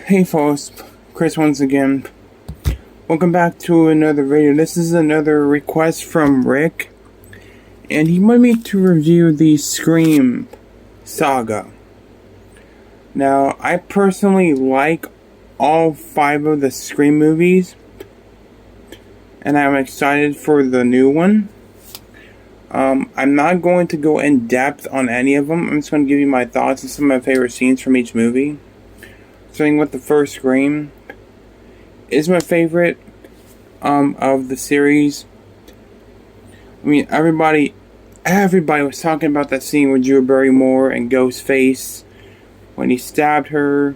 Hey folks, Chris once again. Welcome back to another video. This is another request from Rick, and he wanted me to review the Scream saga. Now, I personally like all 5 of the Scream movies, and I'm excited for the new one. I'm not going to go in depth on any of them. I'm just going to give you my thoughts and some of my favorite scenes from each movie. Starting with the first Scream is my favorite of the series. I mean, everybody was talking about that scene with Drew Barrymore and Ghostface when he stabbed her,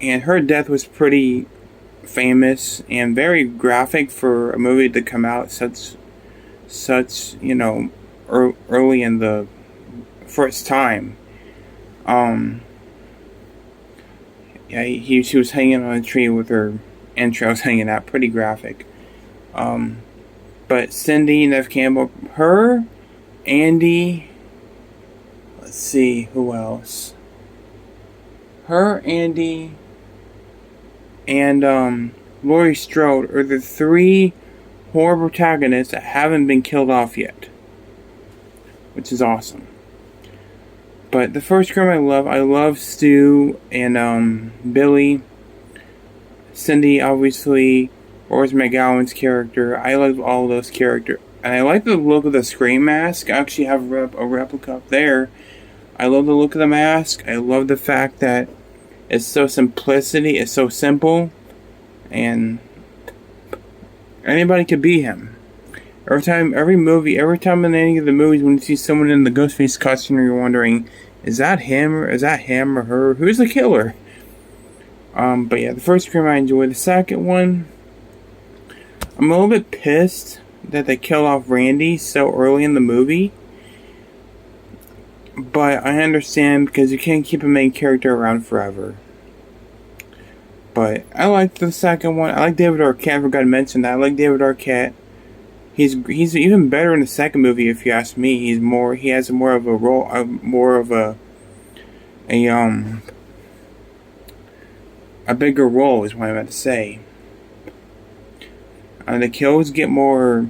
and her death was pretty famous and very graphic for a movie to come out such early in the first time. Yeah, she was hanging on a tree with her entrails hanging out. Pretty graphic. But Cindy, Neve Campbell, her, Andy, let's see, who else? Her, Andy, and Laurie Strode are the 3 horror protagonists that haven't been killed off yet, which is awesome. But the first Scream I love Stu and Billy. Cindy, obviously, Rose McGowan's character. I love all of those characters. And I like the look of the Scream mask. I actually have a replica up there. I love the look of the mask. I love the fact that it's so simplicity. It's so simple. And anybody could be him. Every time in any of the movies, when you see someone in the Ghostface costume, you're wondering, is that him or her? Who's the killer? But yeah, the first Scream I enjoyed. The second one, I'm a little bit pissed that they killed off Randy so early in the movie. But I understand because you can't keep a main character around forever. But I like the second one. I like David Arquette. I forgot to mention that. I like David Arquette. He's even better in the second movie, if you ask me. He has more of a role, a bigger role is what I'm about to say. The kills get more,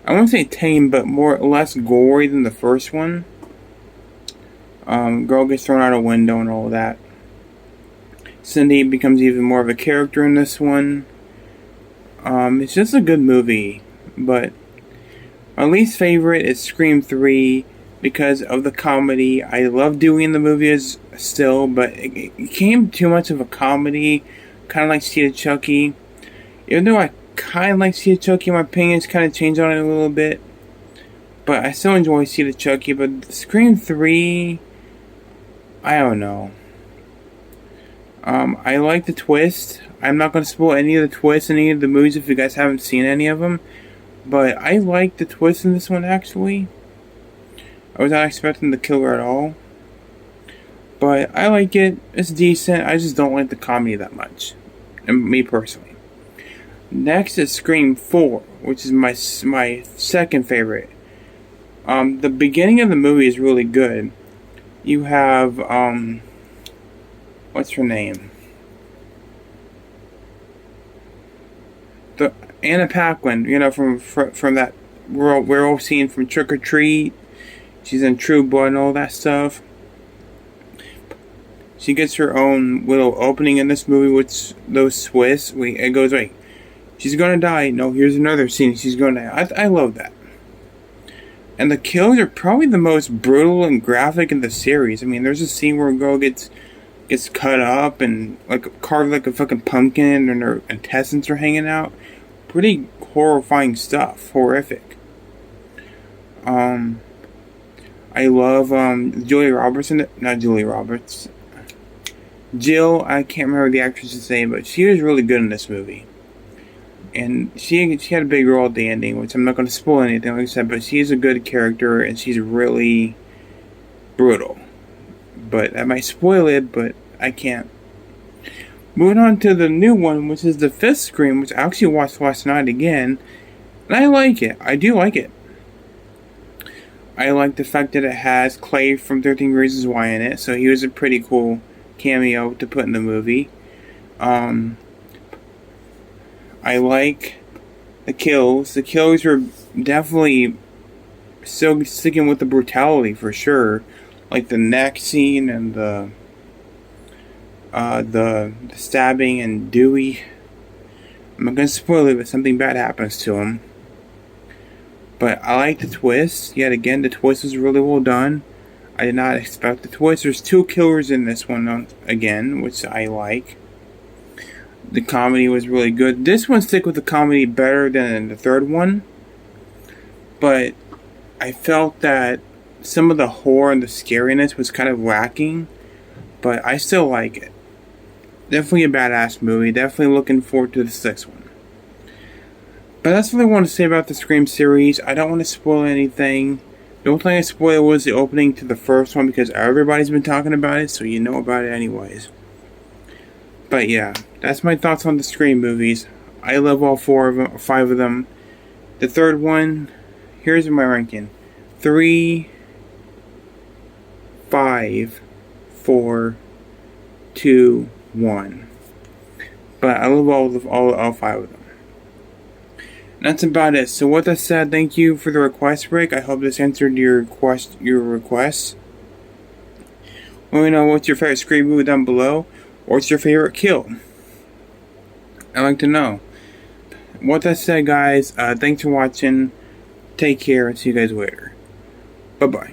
I won't say tame, but less gory than the first one. Girl gets thrown out a window and all of that. Cindy becomes even more of a character in this one. It's just a good movie, but my least favorite is Scream 3 because of the comedy. I love doing the movies still, but it became too much of a comedy, kind of like Seed of Chucky. Even though I kind of like Seed of Chucky, my opinions kind of changed on it a little bit, but I still enjoy Seed of Chucky. But Scream 3, I don't know. I like the twist. I'm not going to spoil any of the twists in any of the movies if you guys haven't seen any of them. But I like the twist in this one, actually. I was not expecting the killer at all. But I like it. It's decent. I just don't like the comedy that much. And me personally. Next is Scream 4, which is my second favorite. The beginning of the movie is really good. You have, what's her name? Anna Paquin, from that werewolf scene from Trick or Treat. She's in True Blood and all that stuff. She gets her own little opening in this movie with those twists. It goes, wait, she's gonna die. No, here's another scene. She's gonna die. I love that. And the kills are probably the most brutal and graphic in the series. I mean, there's a scene where a girl gets cut up and carved like a fucking pumpkin, and her intestines are hanging out. Pretty horrifying stuff. Horrific. I love Julia Roberts. Not Julia Roberts. Jill. I can't remember the actress's name, but she was really good in this movie. And she had a big role at the ending, which I'm not going to spoil anything, like I said, but she's a good character and she's really brutal. But I might spoil it, but I can't. Moving on to the new one, which is the 5th Scream, which I actually watched last night again. And I like it. I do like it. I like the fact that it has Clay from 13 Reasons Why in it, so he was a pretty cool cameo to put in the movie. I like the kills. The kills are definitely still sticking with the brutality for sure. Like the neck scene and the stabbing and Dewey. I'm not gonna spoil it, but something bad happens to him. But I like the twist. Yet again, the twist was really well done. I did not expect the twist. There's 2 killers in this one again, which I like. The comedy was really good. This one stick with the comedy better than the third one. But I felt that some of the horror and the scariness was kind of lacking. But I still like it. Definitely a badass movie. Definitely looking forward to the 6th one. But that's what I want to say about the Scream series. I don't want to spoil anything. The only thing I spoiled was the opening to the first one because everybody's been talking about it, so you know about it anyways. But yeah, that's my thoughts on the Scream movies. I love all 5 of them. The third one, here's my ranking: 3, 5, 4, 2, 1. But I love all 5 of them. That's about it. So with that said, thank you for the request break. I hope this answered your request. Let me know what's your favorite Scream movie down below. Or what's your favorite kill? I'd like to know. With that said, guys, thanks for watching. Take care and see you guys later. Bye-bye.